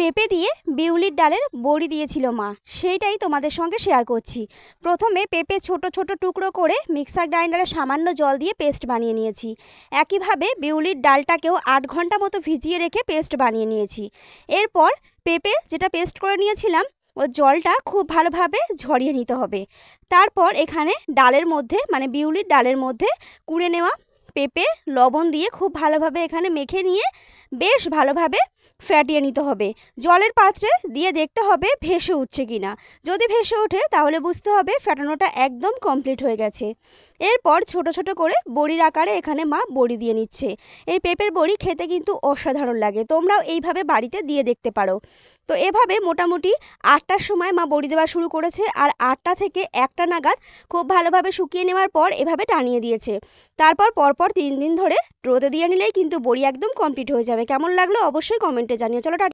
পেঁপে দিয়ে বিউলির ডালের বড়ি দিয়েছিল মা, সেইটাই তোমাদের সঙ্গে শেয়ার করছি। প্রথমে পেঁপে ছোট ছোট টুকরো করে মিক্সার গ্রাইন্ডারে সামান্য জল দিয়ে পেস্ট বানিয়ে নিয়েছি। একইভাবে বিউলির ডালটাকেও 8 ঘন্টা মতো ভিজিয়ে রেখে পেস্ট বানিয়ে নিয়েছি। এরপর পেঁপে যেটা পেস্ট করে নিয়েছিলাম ওর জলটা খুব ভালোভাবে ঝরিয়ে নিতে হবে। তারপর এখানে ডালের মধ্যে মানে বিউলির ডালের মধ্যে কুড়ে নেওয়া পেঁপে লবণ দিয়ে খুব ভালোভাবে এখানে মেখে নিয়ে বেশ ভালোভাবে ফ্যাটিয়ে নিতে হবে। জলের পাত্রে দিয়ে দেখতে হবে ভেসে উঠছে কিনা। যদি ভেসে ওঠে তাহলে বুঝতে হবে ফ্যাটানোটা একদম কমপ্লিট হয়ে গেছে। এরপর ছোট ছোট করে বড়ির আকারে এখানে মা বড়ি দিয়ে নিচ্ছে। এই পেঁপের বড়ি খেতে কিন্তু অসাধারণ লাগে, তোমরাও এইভাবে বাড়িতে দিয়ে দেখতে পারো। তো এভাবে মোটামুটি 8টার সময় মা বড়ি দেওয়া শুরু করেছে, আর 8টা থেকে 1টা নাগাদ খুব ভালোভাবে শুকিয়ে নেওয়ার পর এভাবে টানিয়ে দিয়েছে। তারপর পরপর 3 দিন ধরে রোদে দিয়ে নিলেই কিন্তু বড়ি একদম কমপ্লিট হয়ে যাবে। কেমন লাগলো অবশ্যই কমেন্টে জানিও। চলো টাটা।